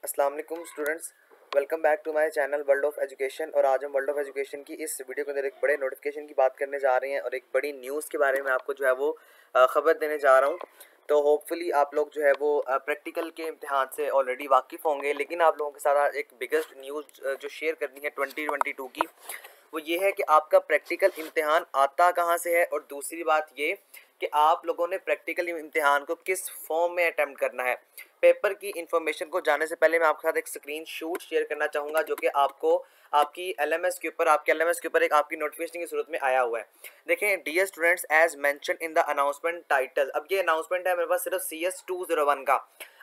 अस्सलाम वालेकुम students, welcome back to my channel world of education. और आज हम वर्ल्ड ऑफ एजुकेशन की इस वीडियो के अंदर एक बड़े नोटिफिकेशन की बात करने जा रहे हैं और एक बड़ी न्यूज़ के बारे में आपको जो है वो ख़बर देने जा रहा हूँ। तो होपफुली आप लोग जो है वो प्रैक्टिकल के इम्तिहान से ऑलरेडी वाकिफ़ होंगे, लेकिन आप लोगों के साथ आज एक बिगेस्ट न्यूज़ जो शेयर करनी है 2022 की, वो ये है कि आपका प्रैक्टिकल इम्तिहान आता कहाँ से है। और दूसरी बात ये कि आप लोगों ने प्रैक्टिकल इम्तिहान को किस फॉर्म में अटेम्प्ट करना है। पेपर की इन्फॉर्मेशन को जानने से पहले मैं आपके साथ एक स्क्रीन शॉट शेयर करना चाहूँगा जो कि आपको आपकी एलएमएस के ऊपर एक आपकी नोटिफिकेशन की सूरत में आया हुआ है। देखें dear students, as mention in the announcement title. अब ये अनाउंसमेंट है मेरे पास सिर्फ CS 201 का।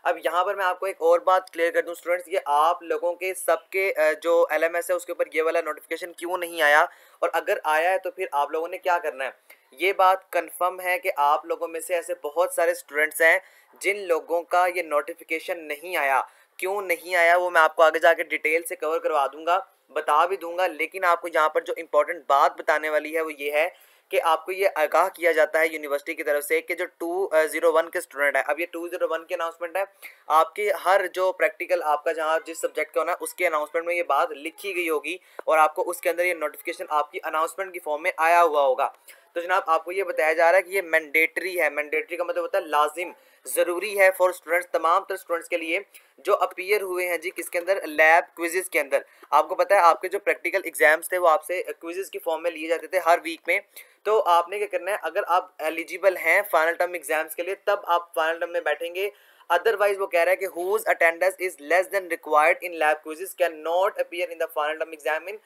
अब यहाँ पर मैं आपको एक और बात क्लियर कर दूं स्टूडेंट्स, ये आप लोगों के सबके जो LMS है उसके ऊपर ये वाला नोटिफिकेशन क्यों नहीं आया, और अगर आया है तो फिर आप लोगों ने क्या करना है। ये बात कंफर्म है कि आप लोगों में से ऐसे बहुत सारे स्टूडेंट्स हैं जिन लोगों का ये नोटिफिकेशन नहीं आया। क्यों नहीं आया वो मैं आपको आगे जाके डिटेल से कवर करवा दूंगा, बता भी दूंगा। लेकिन आपको यहाँ पर जो इम्पोर्टेंट बात बताने वाली है वो ये है कि आपको ये आगाह किया जाता है यूनिवर्सिटी की तरफ से कि जो 201 के स्टूडेंट है, अब ये 201 की अनाउंसमेंट है, आपके हर जो प्रैक्टिकल आपका जहाँ जिस सब्जेक्ट का होना है उसके अनाउंसमेंट में ये बात लिखी गई होगी और आपको उसके अंदर ये नोटिफिकेशन आपकी अनाउंसमेंट की फॉर्म में आया हुआ होगा। तो जनाब आपको ये बताया जा रहा है कि ये मैंडेटरी है। मैंडेटरी का मतलब होता है लाजिम, ज़रूरी है फॉर स्टूडेंट्स, तमाम तर स्टूडेंट्स के लिए जो अपीयर हुए हैं जी किसके अंदर, लैब क्विजेस के अंदर। आपको पता है आपके जो प्रैक्टिकल एग्जाम्स थे वो आपसे क्विजेस की फॉर्म में लिए जाते थे हर वीक में। तो आपने क्या करना है, अगर आप एलिजिबल हैं फाइनल टर्म एग्जाम्स के लिए तब आप फाइनल टर्म में बैठेंगे। अदरवाइज वो कह रहा है कि whose attendance is less than required in lab quizzes can not appear in the final term exam in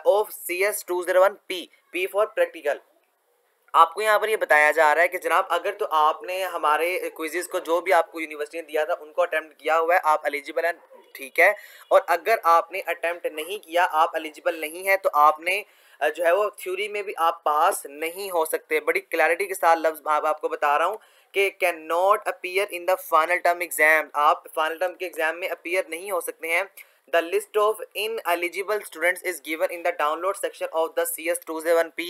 of CS 201 P for practical. आपको यहाँ पर ये बताया जा रहा है कि जनाब अगर तो आपने हमारे क्विजेस को जो भी आपको यूनिवर्सिटी ने दिया था उनको अटेम्प्ट किया हुआ है, आप एलिजिबल हैं, ठीक है। और अगर आपने अटेम्प्ट नहीं किया, आप एलिजिबल नहीं है, तो आपने जो है वो थ्योरी में भी आप पास नहीं हो सकते। बड़ी क्लैरिटी के साथ लफ्ज़ आपको बता रहा हूँ कि can not appear in the final term exam. आप फाइनल टर्म के एग्जाम में अपीयर नहीं हो सकते हैं। The list of ineligible students is given in the download section of the CS 201P.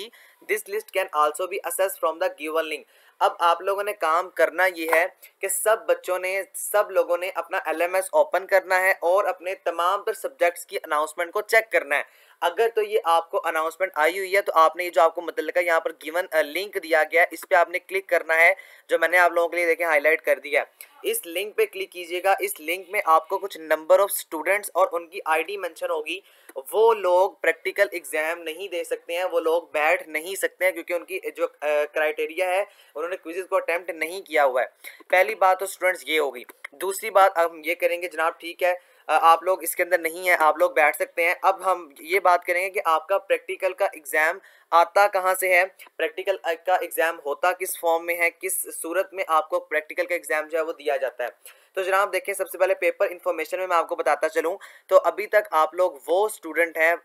This list can also be accessed from the given link. अब आप लोगों ने काम करना ये है कि सब लोगों ने अपना LMS ओपन करना है और अपने तमाम तर सब्जेक्ट्स की अनाउंसमेंट को चेक करना है। अगर तो ये आपको अनाउंसमेंट आई हुई है तो आपने ये जो आपको मतलब यहाँ पर गिवन लिंक दिया गया है इस पर आपने क्लिक करना है, जो मैंने आप लोगों के लिए देखें हाईलाइट कर दिया है। इस लिंक पे क्लिक कीजिएगा। इस लिंक में आपको कुछ नंबर ऑफ स्टूडेंट्स और उनकी ID मेंशन होगी। वो लोग प्रैक्टिकल एग्जाम नहीं दे सकते हैं, वो लोग बैठ नहीं सकते हैं क्योंकि उनकी जो क्राइटेरिया है उन्होंने क्विज़ को अटेम्प्ट नहीं किया हुआ है। पहली बात तो स्टूडेंट्स ये होगी। दूसरी बात अब हम ये करेंगे जनाब, ठीक है आप लोग इसके अंदर नहीं है, आप लोग बैठ सकते हैं। अब हम ये बात करेंगे कि आपका प्रैक्टिकल का एग्ज़ाम आता कहाँ से है, प्रैक्टिकल का एग्ज़ाम होता किस फॉर्म में है, किस सूरत में आपको प्रैक्टिकल का एग्ज़ाम जो है वो दिया जाता है। तो जनाब देखें, सबसे पहले पेपर इन्फॉर्मेशन में मैं आपको बताता चलूँ तो अभी तक आप लोग वो स्टूडेंट हैं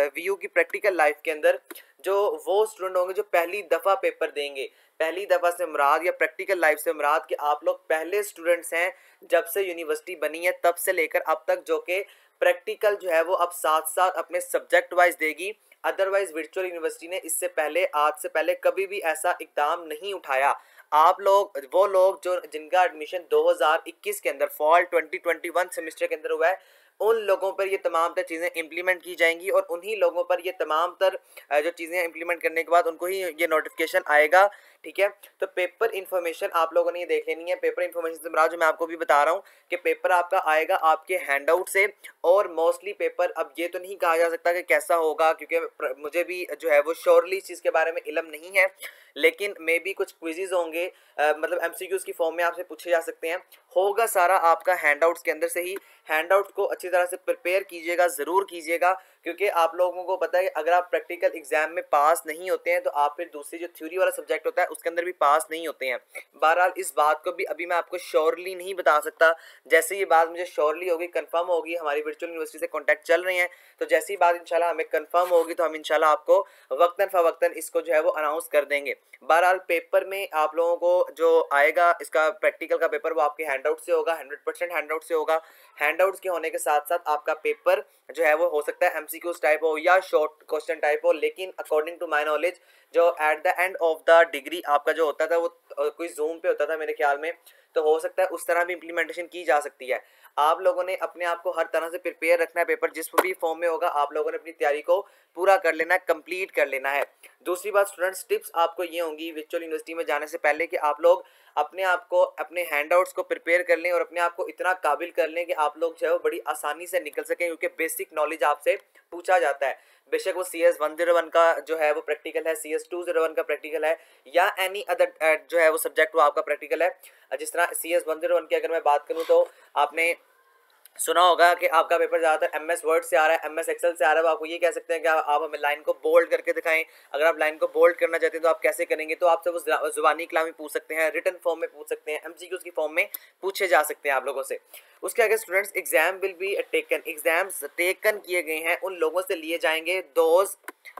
VU की प्रैक्टिकल लाइफ के अंदर, जो वो स्टूडेंट होंगे जो पहली दफ़ा पेपर देंगे। पहली दफ़ा से मुराद या प्रैक्टिकल लाइफ से मुराद कि आप लोग पहले स्टूडेंट्स हैं जब से यूनिवर्सिटी बनी है तब से लेकर अब तक, जो कि प्रैक्टिकल जो है वो अब साथ साथ अपने सब्जेक्ट वाइज देगी। अदरवाइज वर्चुअल यूनिवर्सिटी ने इससे पहले, आज से पहले कभी भी ऐसा इकदाम नहीं उठाया। आप लोग वो लोग जो जिनका एडमिशन 2021 के अंदर फॉल 2021 सेमेस्टर के अंदर हुआ है, उन लोगों पर ये तमाम तर चीज़ें इंप्लीमेंट की जाएंगी और उन्हीं लोगों पर ये तमाम तर जो चीज़ें इंप्लीमेंट करने के बाद उनको ही ये नोटिफिकेशन आएगा, ठीक है। तो पेपर इन्फॉर्मेशन आप लोगों ने ये देख लेनी है। पेपर इन्फॉर्मेशन से मुराद जो मैं आपको भी बता रहा हूँ कि पेपर आपका आएगा आपके हैंडआउट से। और मोस्टली पेपर, अब ये तो नहीं कहा जा सकता कि कैसा होगा क्योंकि मुझे भी जो है वो श्योरली इस चीज़ के बारे में इल्म नहीं है, लेकिन मे भी कुछ क्विजेज होंगे, मतलब MCQs की फॉर्म में आपसे पूछे जा सकते हैं। होगा सारा आपका हैंडआउट्स के अंदर से ही। हैंडआउट को अच्छी तरह से प्रिपेयर कीजिएगा, ज़रूर कीजिएगा, क्योंकि आप लोगों को पता है कि अगर आप प्रैक्टिकल एग्जाम में पास नहीं होते हैं तो आप फिर दूसरी जो थ्योरी वाला सब्जेक्ट होता है उसके अंदर भी पास नहीं होते हैं। बहरहाल इस बात को भी अभी मैं आपको श्योरली नहीं बता सकता। जैसे ये बात मुझे श्योरली होगी, कंफर्म होगी, हमारी वर्चुअल यूनिवर्सिटी से कॉन्टैक्ट चल रहे हैं, तो जैसी बात इंशाल्लाह हमें कंफर्म होगी तो हम इंशाल्लाह आपको वक्तन फ़वक्तन इसको जो है वो अनाउंस कर देंगे। बहरहाल पेपर में आप लोगों को जो आएगा इसका प्रैक्टिकल का पेपर वो आपके हैंडआउट से होगा, 100% हैंडआउट से होगा। हैंडआउट्स के होने के साथ साथ आपका पेपर जो है वो हो सकता है MCQs टाइप हो या शॉर्ट क्वेश्चन टाइप हो, लेकिन अकॉर्डिंग टू माई नॉलेज जो at the end of the degree आपका जो होता था वो कोई जूम पे होता था मेरे ख्याल में, तो हो सकता है उस तरह भी इम्प्लीमेंटेशन की जा सकती है। आप लोगों ने अपने आप को हर तरह से प्रिपेयर रखना है, पेपर जिस भी फॉर्म में होगा आप लोगों ने अपनी तैयारी को पूरा कर लेना है, कंप्लीट कर लेना है। दूसरी बात स्टूडेंट्स, टिप्स आपको ये होंगी वर्चुअल यूनिवर्सिटी में जाने से पहले कि आप लोग अपने आप को, अपने हैंडआउट्स को प्रिपेयर कर लें और अपने आप को इतना काबिल कर लें कि आप लोग जो है वो बड़ी आसानी से निकल सकें, क्योंकि बेसिक नॉलेज आपसे पूछा जाता है। बेशक वो CS 101 का जो है वो प्रैक्टिकल है, CS 201 का प्रैक्टिकल है, या एनी अदर जो है वो सब्जेक्ट वो आपका प्रैक्टिकल है। जिस तरह CS 101 की अगर मैं बात करूँ तो आपने सुना होगा कि आपका पेपर ज़्यादातर MS वर्ड से आ रहा है, MS एक्सेल से आ रहा है। तो आपको ये कह सकते हैं कि आप हमें लाइन को बोल्ड करके दिखाएं। अगर आप लाइन को बोल्ड करना चाहते हैं तो आप कैसे करेंगे, तो आपसे वो ज़ुबानी कलाम में पूछ सकते हैं, रिटन फॉर्म में पूछ सकते हैं, MCQs की फॉर्म में पूछे जा सकते हैं आप लोगों से। उसके आगे students, exam will be taken, exams taken किए गए हैं, उन लोगों से लिए जाएंगे, दोज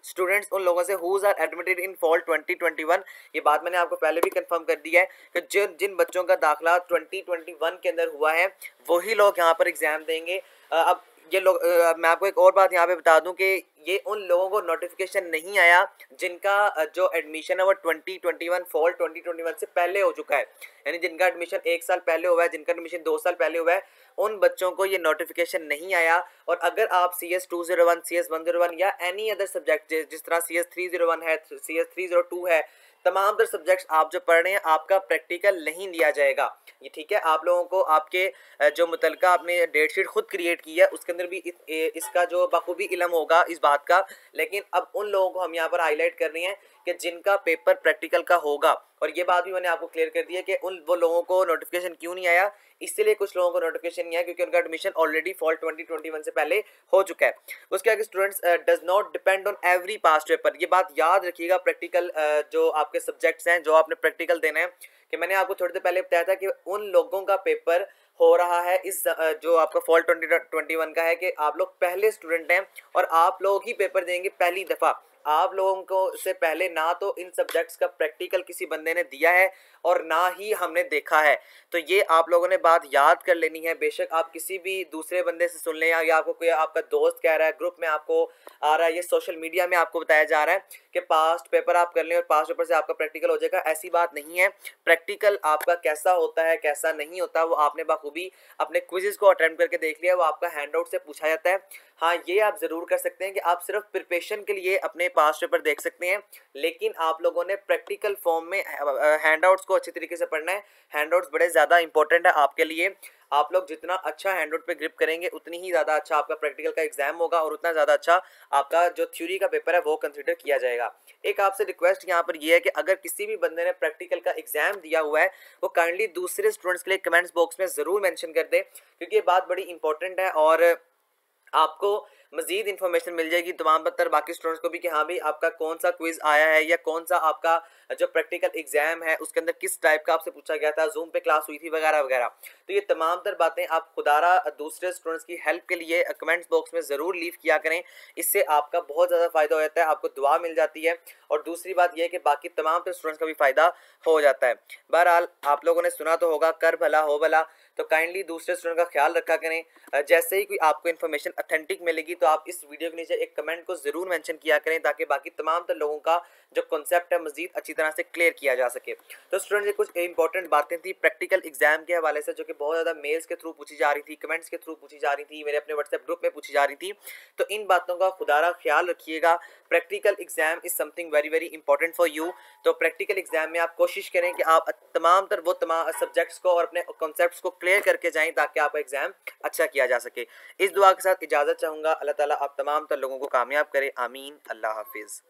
स्टूडेंट्स, उन लोगों से whose are admitted in fall 2021। ये बात मैंने आपको पहले भी कंफर्म कर दिया है कि जिन बच्चों का दाखिला 2021 के अंदर हुआ है वही लोग यहाँ पर एग्जाम देंगे। अब ये लोग, मैं आपको एक और बात यहाँ पे बता दूं कि ये उन लोगों को नोटिफिकेशन नहीं आया जिनका जो एडमिशन है वो 2021 फॉल 2021 से पहले हो चुका है, यानी जिनका एडमिशन 1 साल पहले हुआ है, जिनका एडमिशन 2 साल पहले हुआ है, उन बच्चों को ये नोटिफिकेशन नहीं आया। और अगर आप CS 201, CS 101 या एनी अदर सब्जेक्ट जिस तरह CS 301 है, CS 302 है, तमाम तर सब्जेक्ट्स आप जो पढ़ रहे हैं आपका प्रैक्टिकल नहीं लिया जाएगा। ये ठीक है, आप लोगों को आपके जो मुतलका आपने डेट शीट खुद क्रिएट की है उसके अंदर भी इसका जो बखूबी इल्म होगा इस बात का। लेकिन अब उन लोगों को हम यहाँ पर हाईलाइट कर रहे हैं कि जिनका पेपर प्रैक्टिकल का होगा, और ये बात भी मैंने आपको क्लियर कर दी है कि वो लोगों को नोटिफिकेशन क्यों नहीं आया। इसलिए कुछ लोगों को नोटिफिकेशन नहीं आया क्योंकि उनका एडमिशन ऑलरेडी फॉल 2021 से पहले हो चुका है। उसके आगे students, does not depend on every past paper, ये बात याद रखिएगा। प्रैक्टिकल जो आपके सब्जेक्ट्स हैं जो आपने प्रैक्टिकल देना है, कि मैंने आपको थोड़ी देर पहले बताया था कि उन लोगों का पेपर हो रहा है इस जो आपका फॉल 2021 का है, कि आप लोग पहले स्टूडेंट हैं और आप लोग ही पेपर देंगे पहली दफ़ा। आप लोगों को से पहले ना तो इन सब्जेक्ट्स का प्रैक्टिकल किसी बंदे ने दिया है और ना ही हमने देखा है, तो ये आप लोगों ने बात याद कर लेनी है। बेशक आप किसी भी दूसरे बंदे से सुन लें या आपको कोई आपका दोस्त कह रहा है, ग्रुप में आपको आ रहा है, ये सोशल मीडिया में आपको बताया जा रहा है कि पास्ट पेपर आप कर लें और पास्ट पेपर से आपका प्रैक्टिकल हो जाएगा, ऐसी बात नहीं है। प्रैक्टिकल आपका कैसा होता है कैसा नहीं होता वो आपने बखूबी अपने क्विज़ेस को अटेम्प्ट करके देख लिया, वो आपका हैंड आउट से पूछा जाता है। हाँ, ये आप ज़रूर कर सकते हैं कि आप सिर्फ प्रिपरेशन के लिए अपने पास्ट पेपर देख सकते हैं, लेकिन आप लोगों ने प्रैक्टिकल फॉर्म में हैंडआउट्स को अच्छे तरीके से पढ़ना है। हैंडआउट्स बड़े ज़्यादा इंपॉर्टेंट है आपके लिए। आप लोग जितना अच्छा हैंडआउट पे ग्रिप करेंगे उतनी ही ज़्यादा अच्छा आपका प्रैक्टिकल का एग्जाम होगा और उतना ज़्यादा अच्छा आपका जो थ्योरी का पेपर है वो कंसिडर किया जाएगा। एक आपसे रिक्वेस्ट यहाँ पर ये है कि अगर किसी भी बंदे ने प्रैक्टिकल का एग्जाम दिया हुआ है वो काइंडली दूसरे स्टूडेंट्स के लिए कमेंट्स बॉक्स में ज़रूर मेंशन कर दे, क्योंकि ये बात बड़ी इंपॉर्टेंट है और आपको मज़ीद इन्फॉर्मेशन मिल जाएगी तमाम बत्तर बाकी स्टूडेंट्स को भी कि हाँ भाई आपका कौन सा क्विज़ आया है या कौन सा आपका जो प्रैक्टिकल एग्जाम है उसके अंदर किस टाइप का आपसे पूछा गया था, जूम पे क्लास हुई थी वगैरह वगैरह। तो ये तमाम तर बातें आप खुदारा दूसरे स्टूडेंट्स की हेल्प के लिए कमेंट्स बॉक्स में ज़रूर लीव किया करें, इससे आपका बहुत ज़्यादा फ़ायदा हो जाता है, आपको दुआ मिल जाती है और दूसरी बात यह है कि बाकी तमाम तर स्टूडेंट्स का भी फ़ायदा हो जाता है। बहरहाल आप लोगों ने सुना तो होगा, कर भला हो भला, तो काइंडली दूसरे स्टूडेंट का ख्याल रखा करें। जैसे ही कोई आपको इन्फॉर्मेशन ऑथेंटिक मिलेगी तो आप इस वीडियो के नीचे एक कमेंट को ज़रूर मेंशन किया करें ताकि बाकी तमाम तर लोगों का जो कॉन्सेप्ट है मज़ीद अच्छी तरह से क्लियर किया जा सके। तो स्टूडेंट्स ये कुछ इंपॉर्टेंट बातें थी प्रैक्टिकल एग्जाम के हवाले से जो कि बहुत ज़्यादा मेल्स के थ्रू पूछी जा रही थी, कमेंट्स के थ्रू पूछी जा रही थी, मेरे अपने व्हाट्सएप ग्रुप में पूछी जा रही थी। तो इन बातों का खुदारा ख्याल रखिएगा। Practical exam is something very very important for you. तो प्रैक्टिकल एग्जाम में आप कोशिश करें कि आप तमाम सब्जेक्ट्स को और अपने कॉन्सेप्ट्स को क्लियर करके जाएं ताकि आपका एग्जाम अच्छा किया जा सके। इस दुआ के साथ इजाज़त चाहूँगा। अल्लाह ताला आप तमाम तर लोगों को कामयाब करे, आमीन। अल्लाह हाफिज़।